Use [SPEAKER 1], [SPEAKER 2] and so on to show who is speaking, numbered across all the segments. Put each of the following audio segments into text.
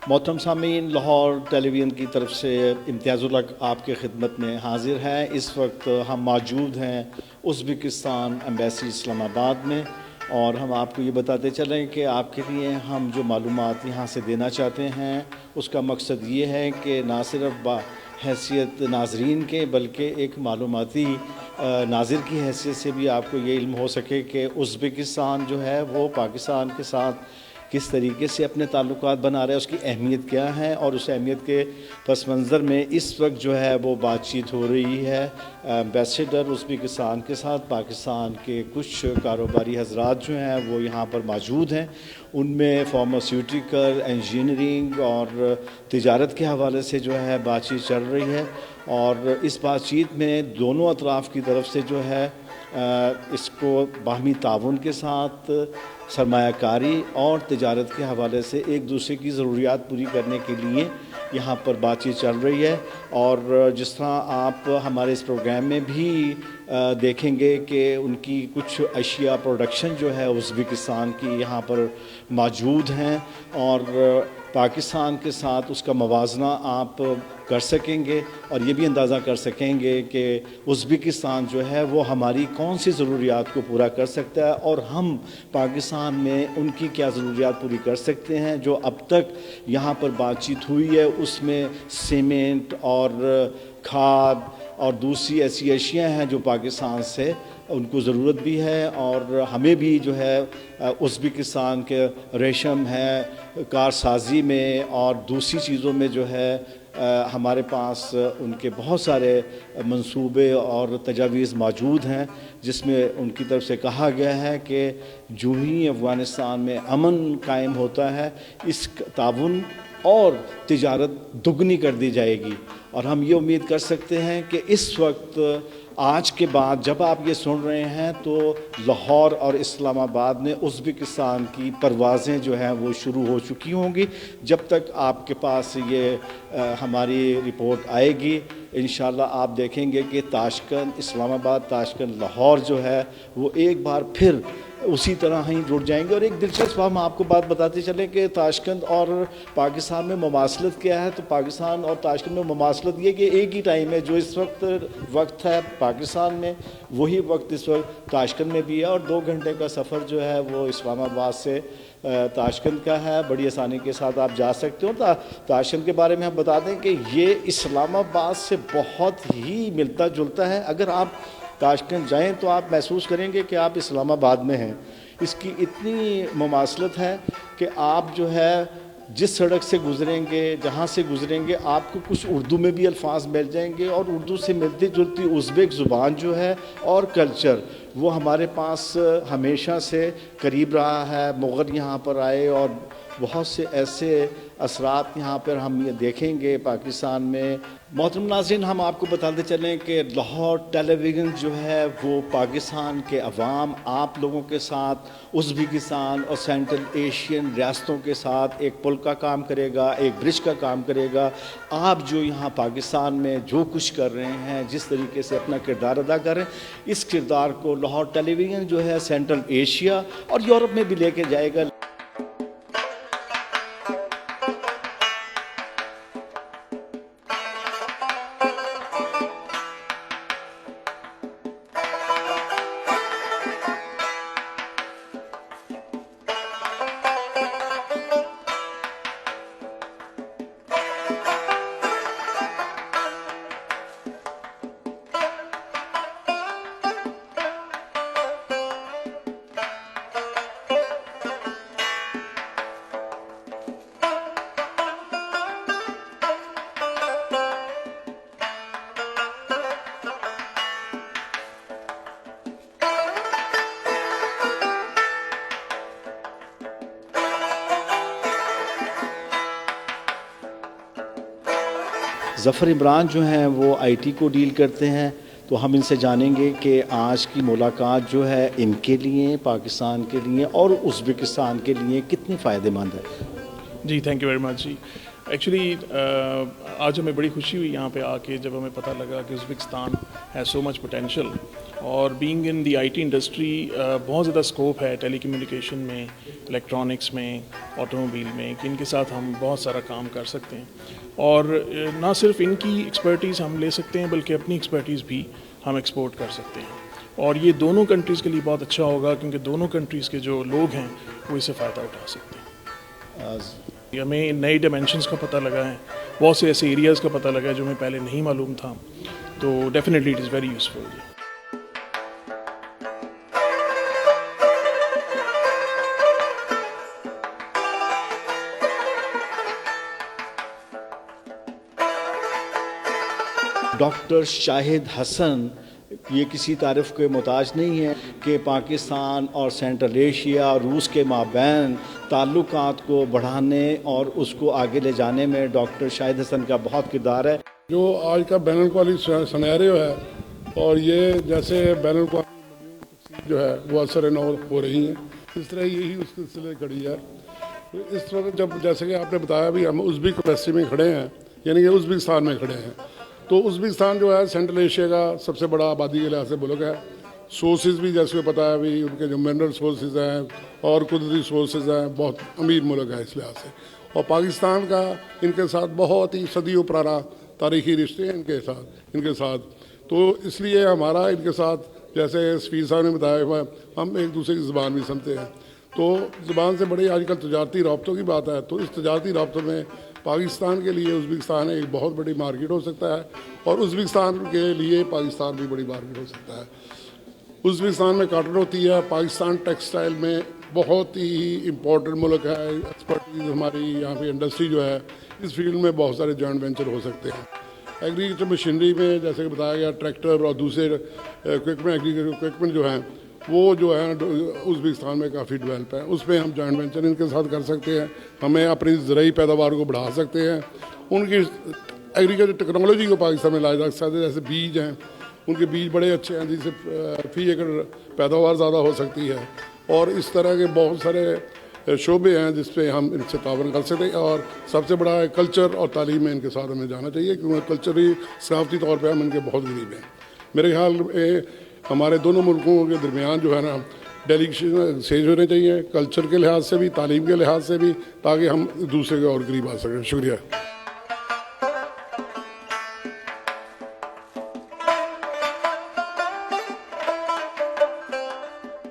[SPEAKER 1] محترم سامعین، لاہور ٹیلی ویژن کی طرف سے امتیاز الحق آپ کے خدمت میں حاضر ہے۔ اس وقت ہم موجود ہیں ازبکستان ایمبیسی اسلام آباد میں، اور ہم آپ کو یہ بتاتے چلیں کہ آپ کے لیے ہم جو معلومات یہاں سے دینا چاہتے ہیں اس کا مقصد یہ ہے کہ نہ صرف حیثیت ناظرین کے بلکہ ایک معلوماتی ناظر کی حیثیت سے بھی آپ کو یہ علم ہو سکے کہ ازبکستان جو ہے وہ پاکستان کے ساتھ کس طریقے سے اپنے تعلقات بنا رہا ہے، اس کی اہمیت کیا ہے، اور اس اہمیت کے پس منظر میں اس وقت جو ہے وہ بات چیت ہو رہی ہے ایمبیسیڈر ازبکستان کے ساتھ۔ پاکستان کے کچھ کاروباری حضرات جو ہیں وہ یہاں پر موجود ہیں، ان میں فارماسیوٹیکل، انجینئرنگ اور تجارت کے حوالے سے جو ہے بات چیت چل رہی ہے، اور اس بات چیت میں دونوں اطراف کی طرف سے جو ہے اس کو باہمی تعاون کے ساتھ سرمایہ کاری اور تجارت کے حوالے سے ایک دوسرے کی ضروریات پوری کرنے کے لیے یہاں پر بات چیت چل رہی ہے۔ اور جس طرح آپ ہمارے اس پروگرام میں بھی دیکھیں گے کہ ان کی کچھ اشیاء پروڈکشن جو ہے ازبکستان کی یہاں پر موجود ہیں، اور پاکستان کے ساتھ اس کا موازنہ آپ کر سکیں گے اور یہ بھی اندازہ کر سکیں گے کہ ازبکستان جو ہے وہ ہماری کون سی ضروریات کو پورا کر سکتا ہے، اور ہم پاکستان میں ان کی کیا ضروریات پوری کر سکتے ہیں۔ جو اب تک یہاں پر بات چیت ہوئی ہے اس میں سیمنٹ اور کھاد اور دوسری ایسی اشیاء ہیں جو پاکستان سے ان کو ضرورت بھی ہے، اور ہمیں بھی جو ہے ازبکستان کے ریشم ہے، کارسازی میں اور دوسری چیزوں میں جو ہے ہمارے پاس ان کے بہت سارے منصوبے اور تجاویز موجود ہیں، جس میں ان کی طرف سے کہا گیا ہے کہ جو ہی افغانستان میں امن قائم ہوتا ہے اس تعاون اور تجارت دگنی کر دی جائے گی۔ اور ہم یہ امید کر سکتے ہیں کہ اس وقت آج کے بعد جب آپ یہ سن رہے ہیں تو لاہور اور اسلام آباد میں ازبکستان کی پروازیں جو ہیں وہ شروع ہو چکی ہوں گی۔ جب تک آپ کے پاس یہ ہماری رپورٹ آئے گی انشاءاللہ آپ دیکھیں گے کہ تاشکند، اسلام آباد، تاشکند، لاہور جو ہے وہ ایک بار پھر اسی طرح ہی جڑ جائیں گے۔ اور ایک دلچسپ ہم آپ کو بات بتاتے چلیں کہ تاشکند اور پاکستان میں مماثلت کیا ہے۔ تو پاکستان اور تاشکند میں مماثلت یہ کہ ایک ہی ٹائم ہے، جو اس وقت ہے پاکستان میں وہی وقت اس وقت تاشکند میں بھی ہے، اور 2 گھنٹے کا سفر جو ہے وہ اسلام آباد سے تاشکند کا ہے، بڑی آسانی کے ساتھ آپ جا سکتے ہو۔ تاشکند کے بارے میں ہم بتا دیں کہ یہ اسلام آباد سے بہت ہی ملتا جلتا ہے۔ اگر آپ تاشکند جائیں تو آپ محسوس کریں گے کہ آپ اسلام آباد میں ہیں۔ اس کی اتنی مماثلت ہے کہ آپ جو ہے جس سڑک سے گزریں گے، جہاں سے گزریں گے، آپ کو کچھ اردو میں بھی الفاظ مل جائیں گے، اور اردو سے ملتی جلتی ازبک زبان جو ہے اور کلچر وہ ہمارے پاس ہمیشہ سے قریب رہا ہے۔ مغل یہاں پر آئے اور بہت سے ایسے اثرات یہاں پر ہم یہ دیکھیں گے پاکستان میں۔ محترم ناظرین، ہم آپ کو بتاتے چلیں کہ لاہور ٹیلی ویژن جو ہے وہ پاکستان کے عوام، آپ لوگوں کے ساتھ ازبکستان اور سینٹرل ایشین ریاستوں کے ساتھ ایک پل کا کام کرے گا، ایک برج کا کام کرے گا۔ آپ جو یہاں پاکستان میں جو کچھ کر رہے ہیں، جس طریقے سے اپنا کردار ادا کر رہے ہیں، اس کردار کو لاہور ٹیلی ویژن جو ہے سینٹرل ایشیا اور یورپ میں بھی لے کے جائے گا۔ ظفر عمران جو ہیں وہ آئی ٹی کو ڈیل کرتے ہیں، تو ہم ان سے جانیں گے کہ آج کی ملاقات جو ہے ان کے لیے، پاکستان کے لیے اور ازبکستان کے لیے کتنی فائدہ مند ہے۔
[SPEAKER 2] جی تھینک یو ویری مچ جی۔ ایکچولی آج ہمیں بڑی خوشی ہوئی یہاں پہ آ کے جب ہمیں پتہ لگا کہ Uzbekistan has so much potential, اور بینگ ان دی آئی ٹی انڈسٹری بہت زیادہ اسکوپ ہے ٹیلی کمیونیکیشن میں، الیکٹرانکس میں، آٹو موبائل میں، کہ ان کے ساتھ ہم بہت سارا کام کر سکتے ہیں، اور نہ صرف ان کی ایکسپرٹیز ہم لے سکتے ہیں بلکہ اپنی ایکسپرٹیز بھی ہم ایکسپورٹ کر سکتے ہیں، اور یہ دونوں کنٹریز کے لیے بہت اچھا ہوگا کیونکہ دونوں کنٹریز کے جو لوگ ہیں وہ اس سے فائدہ اٹھا سکتے ہیں۔ ہمیں نئے ڈائمینشنس کا پتہ لگا ہے، بہت سے ایسے ایریاز کا پتہ لگا ہے جو ہمیں پہلے نہیں معلوم تھا، تو definitely it is very useful.
[SPEAKER 1] Doctor Shahid Hasan یہ کسی تعریف کے محتاج نہیں ہے کہ پاکستان اور سینٹرل ایشیا اور روس کے مابین تعلقات کو بڑھانے اور اس کو آگے لے جانے میں ڈاکٹر شاہد حسن کا بہت کردار ہے۔
[SPEAKER 3] جو آج کا بین الاقوامی سنیریو ہے، اور یہ جیسے بین الاقوامی جو ہے وہ اثر نو ہو رہی ہیں، اس طرح یہی اس کے سلسلے کڑی ہے۔ اس وقت جب جیسے کہ آپ نے بتایا بھی ہم ازبک کیپیسٹی میں کھڑے ہیں، یعنی کہ ازبکستان میں کھڑے ہیں، تو ازبکستان جو ہے سینٹرل ایشیا کا سب سے بڑا آبادی کے لحاظ سے ملک ہے۔ سورسز بھی جیسے پتہ ہے بھی ان کے جو منرل سورسز ہیں اور قدرتی سورسز ہیں، بہت امیر ملک ہے اس لحاظ سے، اور پاکستان کا ان کے ساتھ بہت ہی صدیوں پرانا تاریخی رشتے ہیں ان کے ساتھ، تو اس لیے ہمارا ان کے ساتھ جیسے سفیر صاحب نے بتایا ہوا ہم ایک دوسرے کی زبان بھی سمجھتے ہیں، تو زبان سے بڑی آج کل تجارتی رابطوں کی بات ہے، تو اس تجارتی رابطوں میں پاکستان کے لیے ازبکستان ایک بہت بڑی مارکیٹ ہو سکتا ہے، اور ازبکستان کے لیے پاکستان بھی بڑی مارکیٹ ہو سکتا ہے۔ ازبکستان میں کاٹن ہوتی ہے، پاکستان ٹیکسٹائل میں بہت ہی امپورٹنٹ ملک ہے، ایکسپرٹیز ہماری یہاں پہ انڈسٹری جو ہے اس فیلڈ میں بہت سارے جوائنٹ وینچر ہو سکتے ہیں۔ ایگریکلچر مشینری میں جیسے کہ بتایا گیا ٹریکٹر اور دوسرے ایگریکلچر اکوپمنٹ جو ہیں وہ جو ہے ازبکستان میں کافی ڈیولپ ہے، اس پہ ہم جوائنٹ وینچر ان کے ساتھ کر سکتے ہیں، ہمیں اپنی زرعی پیداوار کو بڑھا سکتے ہیں، ان کی ایگریکلچر ٹیکنالوجی کو پاکستان میں لایا جا سکتا ہے، جیسے بیج ہیں ان کے بیج بڑے اچھے ہیں جس سے فی ایکڑ پیداوار زیادہ ہو سکتی ہے، اور اس طرح کے بہت سارے شعبے ہیں جس پہ ہم ان سے تعاون کر سکتے ہیں، اور سب سے بڑا ہے کلچر اور تعلیم میں ان کے ساتھ ہمیں جانا چاہیے، کیونکہ کلچری ثقافتی طور پہ ہم ان کے بہت قریب ہیں۔ میرے خیال میں ہمارے دونوں ملکوں کے درمیان جو ہے نا ڈیلیگیشن ایکسچینج ہونے چاہیے، کلچر کے لحاظ سے بھی، تعلیم کے لحاظ سے بھی، تاکہ ہم دوسرے کے اور قریب آ سکیں۔ شکریہ۔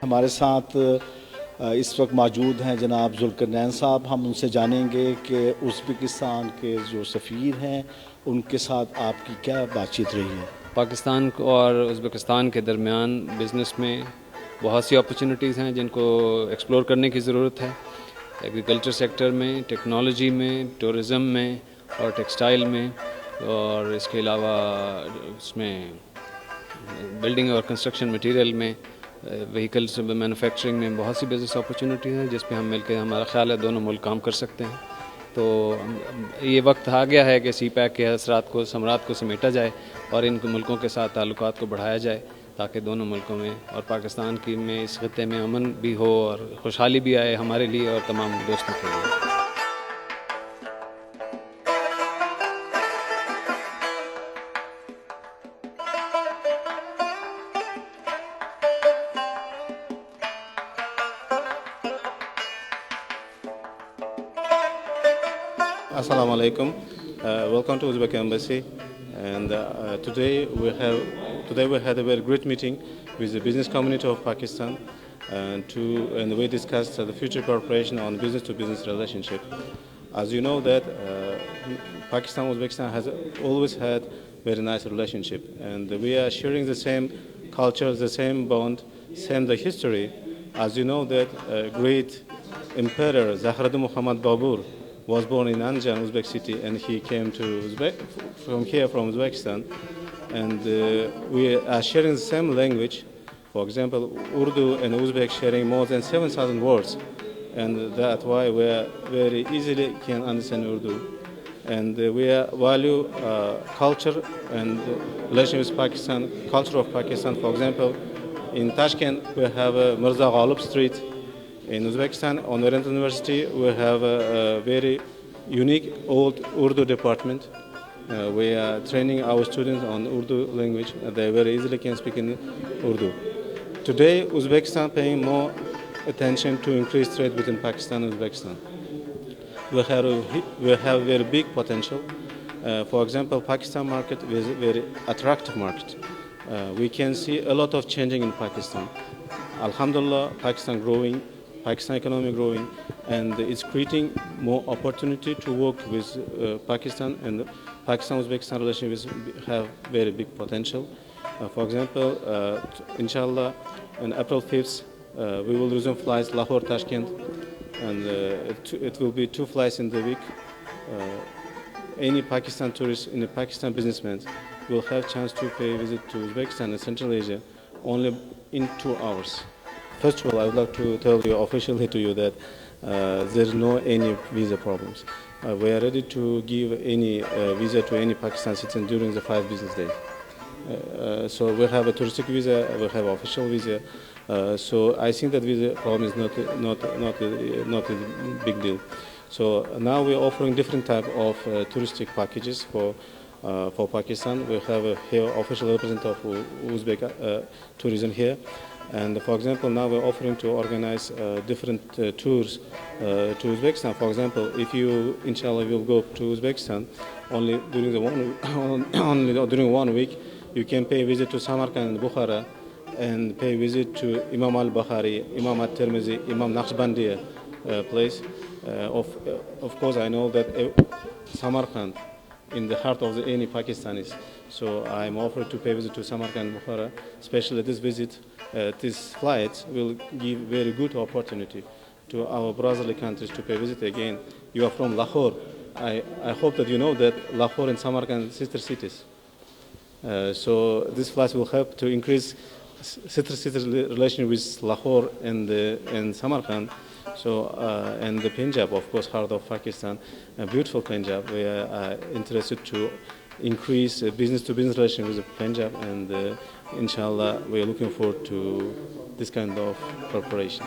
[SPEAKER 1] ہمارے ساتھ اس وقت موجود ہیں جناب ذوالقرنین صاحب، ہم ان سے جانیں گے کہ ازبکستان کے جو سفیر ہیں ان کے ساتھ آپ کی کیا بات چیت رہی ہے۔
[SPEAKER 4] پاکستان اور ازبکستان کے درمیان بزنس میں بہت سی اپرچونیٹیز ہیں جن کو ایکسپلور کرنے کی ضرورت ہے، ایگریکلچر سیکٹر میں، ٹیکنالوجی میں، ٹورزم میں اور ٹیکسٹائل میں، اور اس کے علاوہ اس میں بلڈنگ اور کنسٹرکشن مٹیریل میں، وہیکلس مینوفیکچرنگ میں بہت سی بزنس اپرچونیٹیز ہیں جس پہ ہم مل کے ہمارا خیال ہے دونوں ملک کام کر سکتے ہیں۔ تو یہ وقت آ گیا ہے کہ سی پیک کے اثرات کو ثمرات کو سمیٹا جائے اور ان ملکوں کے ساتھ تعلقات کو بڑھایا جائے، تاکہ دونوں ملکوں میں اور پاکستان کی میں اس خطے میں امن بھی ہو اور خوشحالی بھی آئے ہمارے لیے اور تمام دوستوں کے لیے۔
[SPEAKER 5] Assalamu alaikum. Welcome to Uzbek Embassy. And today we had a very great meeting with the business community of Pakistan, and we discussed the future cooperation on business-to-business relationship. As you know that Pakistan and Uzbekistan has always had very nice relationship, and we are sharing the same culture, the same bond, same the history. As you know that great emperor Zahraddin Muhammad Babur was born in Anjan, Uzbek city, and he came to from Uzbekistan, and we are sharing the same language. For example, Urdu and Uzbek sharing more than 7,000 words, and that's why we are very easily can understand Urdu. And we value culture and relation with Pakistan, culture of Pakistan. For example, in Tashkent we have Mirza Ghalib Street. In Uzbekistan, on Oriental University, we have a very unique old Urdu department. We are training our students on Urdu language. They very easily can speak in Urdu. Today, Uzbekistan paying more attention to increase trade between Pakistan and Uzbekistan. We have very big potential. For example, Pakistan market is a very attractive market. We can see a lot of changing in Pakistan. Alhamdulillah, Pakistan growing, Pakistan economy growing, and it's creating more opportunity to work with Pakistan, and Pakistan-Uzbekistan relations have very big potential. For example, inshallah, on April 5th, we will resume flights Lahore-Tashkent, and it will be 2 flights in the week. Any Pakistan tourist and a Pakistan businessman will have chance to pay visit to Uzbekistan and Central Asia only in 2 hours. First of all, I would like to tell you officially to you that there is no any visa problems. We are ready to give any visa to any Pakistan citizen during the 5 business days. So we have a touristic visa, we have official visa. So I think that visa problem is not a big deal. So now we are offering different type of touristic packages for Pakistan. We have here official representative of Uzbek tourism here. And for example, now we're offering to organize different tours to Uzbekistan. For example, if you, inshallah, will go to Uzbekistan only during during 1 week, you can pay visit to Samarkand and Bukhara, and pay visit to Imam al-Bukhari, Imam al-Tirmizi, Imam Naqshbandiya place. Of course, I know that Samarkand in the heart of any Pakistanis. So I'm offered to pay visit to Samarkand and Bukhara. Especially this visit, this flight will give very good opportunity to our brotherly countries to pay visit again. You are from Lahore. I hope that you know that Lahore and Samarkand are sister cities. So this flight will help to increase sister relation with Lahore and Samarkand. So and the Punjab, of course, heart of Pakistan, a beautiful Punjab. We are interested to increase business-to-business relation with the Punjab, and inshallah we are looking forward to this kind of cooperation.